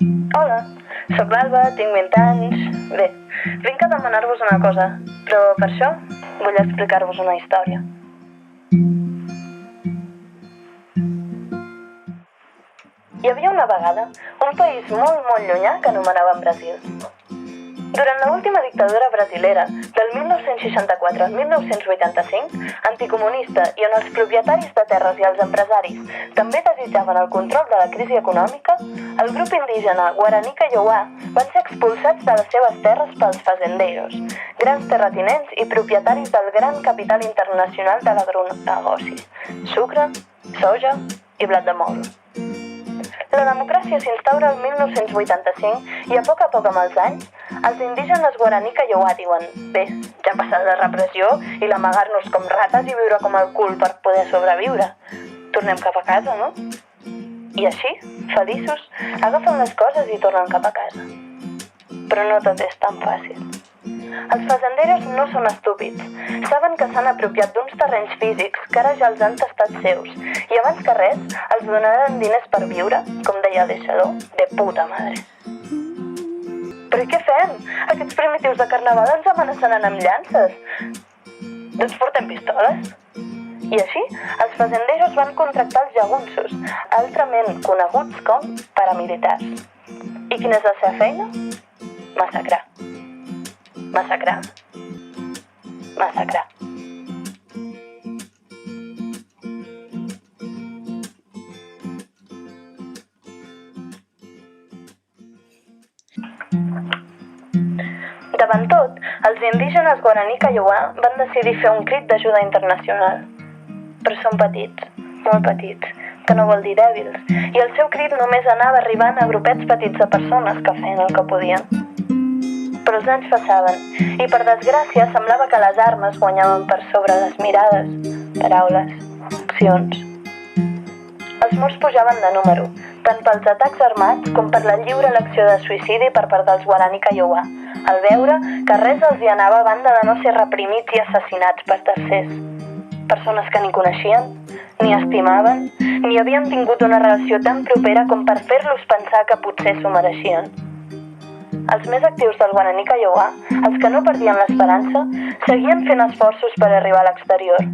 Hola, sóc l'Alba, tinc 20 anys... Bé, vinc a demanar-vos una cosa, però per això vull explicar-vos una història. Hi havia una vegada un país molt llunyà que anomenaven Brasil. Durant l'última dictadura brasilera, del 1964 al 1985, anticomunista i on els propietaris de terres i els empresaris també desitjaven el control de la crisi econòmica, el grup indígena Guaraní Kaiowá van ser expulsats de les seves terres pels fazendeiros, grans terratinents i propietaris del gran capital internacional de l'agronegoci, sucre, soja i blat de moro. La democràcia s'instaura el 1985 i a poc amb els anys, els indígenes Guaraní Kaiowá diuen bé, ja ha passat la repressió i l'amagar-nos com rates i viure com el cul per poder sobreviure. Tornem cap a casa, no? I així, feliços, agafen les coses i tornen cap a casa. Però no tot és tan fàcil. Els fazenderos no són estúpids. Saben que s'han apropiat d'uns terrenys físics que ara ja els han tastat seus i abans que res els donaran diners per viure, com deia l'eixador, de puta madre. Però i què fem? Aquests primitius de carnaval ens amenaçaran amb llances. Doncs portem pistoles. I així, els fazenderos van contractar els jagunços, altrament coneguts com paramilitars. I quina és la seva feina? Massacrar. Massacrar. Massacrar. Davant tot, els indígenes Guaraní Kaiowá van decidir fer un crit d'ajuda internacional. Però són petits, molt petits, que no vol dir dèbils, i el seu crit només anava arribant a grupets petits de persones que feien el que podien. Però els anys passaven, i per desgràcia semblava que les armes guanyaven per sobre les mirades, paraules, accions. Els morts pujaven de número, tant pels atacs armats com per la lliure elecció de suïcidi per part dels Guaraní Kaiowá, al veure que res els hi anava a banda de no ser reprimits i assassinats per tercers. Persones que ni coneixien, ni estimaven, ni havien tingut una relació tan propera com per fer-los pensar que potser s'ho mereixien. Els més actius del Guaraní Kaiowá, els que no perdien l'esperança, seguien fent esforços per arribar a l'exterior.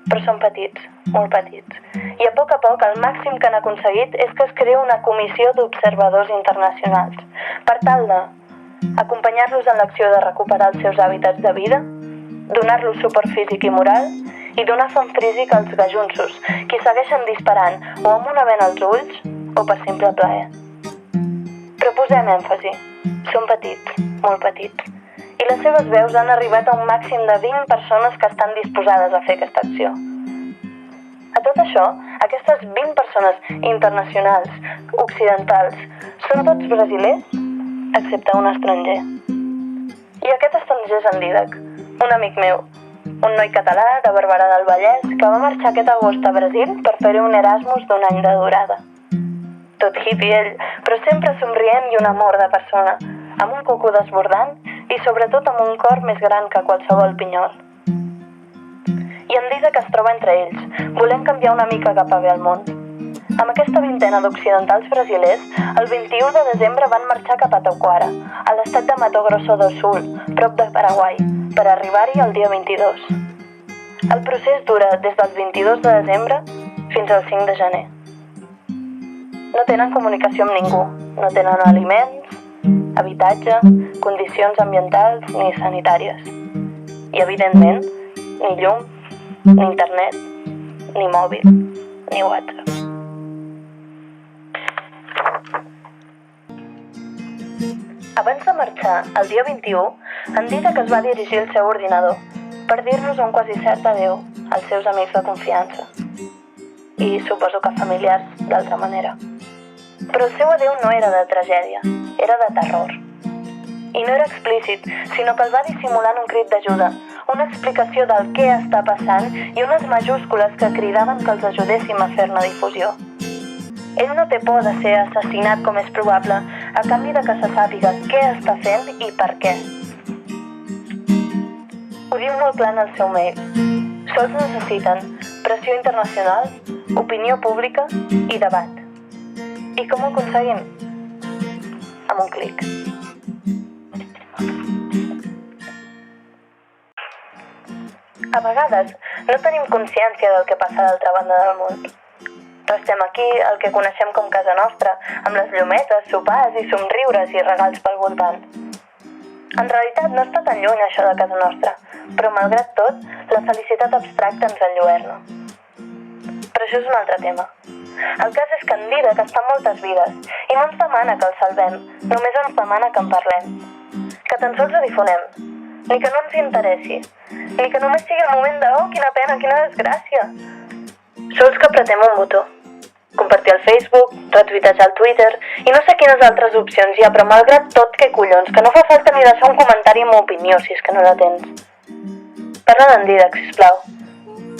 Però són petits, molt petits, i a poc el màxim que han aconseguit és que es creï una comissió d'observadors internacionals, per tal de acompanyar-los en l'acció de recuperar els seus hàbitats de vida, donar-los suport físic i moral i donar font físic als gajunços, qui segueixen disparant o amb una vena als ulls o per simple plaer. Però posem èmfasi. Són petits, molt petits, i les seves veus han arribat a un màxim de 20 persones que estan disposades a fer aquesta acció. A tot això, aquestes 20 persones internacionals, occidentals, són tots brasilers, excepte un estranger. I aquest estranger és en Dídac, un amic meu, un noi català de Barberà del Vallès que va marxar aquest agost a Brasil per fer-hi un Erasmus d'un any de durada. Tot hippie ell, però sempre somrient i un amor de persona, amb un coco desbordant i sobretot amb un cor més gran que qualsevol pinyol. I en Dídac es troba entre ells, volent canviar una mica cap a bé al món. Amb aquesta vintena d'occidentals brasilers, el 21 de desembre van marxar cap a Tauquara, a l'estat de Mato Grosso do Sul, prop de Paraguai, per arribar-hi el dia 22. El procés dura des del 22 de desembre fins al 5 de gener. No tenen comunicació amb ningú, no tenen aliments, habitatge, condicions ambientals ni sanitàries. I, evidentment, ni llum, ni internet, ni mòbil, ni WhatsApp. Abans de marxar, el dia 21, en Dídac es va dirigir al seu ordinador per dir-nos un quasi cert adéu als seus amics de confiança. I suposo que familiars d'altra manera. Però el seu adéu no era de tragèdia, era de terror. I no era explícit, sinó que el va dissimular en un crit d'ajuda, una explicació del què està passant i unes majúscules que cridaven que els ajudéssim a fer-ne difusió. Ell no té por de ser assassinat com és probable, a canvi de que se sàpiga què està fent i per què. Ho diu molt clar en el seu mail. Sols necessiten pressió internacional, opinió pública i debat. I com ho aconseguim? amb un clic. A vegades no tenim consciència del que passa a l'altra banda del món. Restem aquí, el que coneixem com casa nostra, amb les llumetes, sopars i somriures i regals pel voltant. En realitat no està tan lluny això de casa nostra, però malgrat tot, la felicitat abstracta ens enlluerna. Però això és un altre tema. El cas és que en Didac està en moltes vides i no ens demana que el salvem, només ens demana que en parlem. Que tan sols ho difonem, ni que no ens interessi, ni que només sigui el moment de «oh, quina pena, quina desgràcia». Sols que apretem un botó. Compartir al Facebook, retuitejar al Twitter i no sé quines altres opcions hi ha, però malgrat tot, què collons, que no fa falta ni deixar un comentari amb opinió si és que no la tens. Parla d'en Didac, sisplau.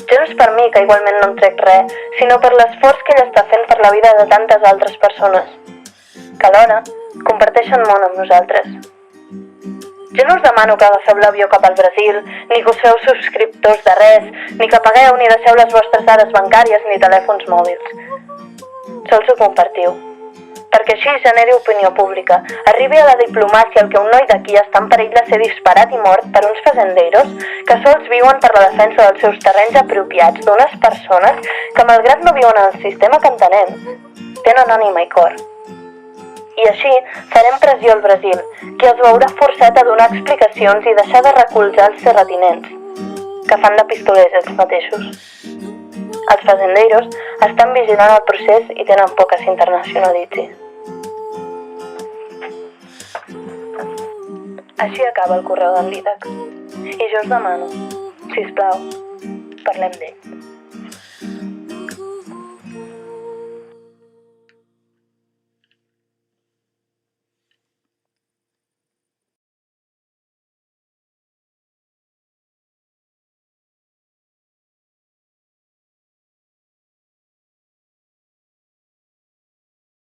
Ja no és per mi, que igualment no em trec res, sinó per l'esforç que ell està fent per la vida de tantes altres persones, que alhora comparteixen món amb nosaltres. Jo no us demano que agafeu l'avió cap al Brasil, ni que us feu subscriptors de res, ni que pagueu ni deixeu les vostres dades bancàries ni telèfons mòbils. Sols ho compartiu. Perquè així generi opinió pública, arribi a la diplomàcia el que un noi d'aquí està en perill de ser disparat i mort per uns fazendeiros que sols viuen per la defensa dels seus terrenys apropiats d'unes persones que, malgrat no viuen en el sistema que entenem, tenen ànima i cor. I així farem pressió al Brasil, que els veurà forçat a donar explicacions i deixar de recolzar els terratinents, que fan de pistolers ells mateixos. Els fazendeiros estan vigilant el procés i tenen por que s'internacionalitzi. Així acaba el correu d'en Didac. I jo us demano, sisplau, parlem d'ell.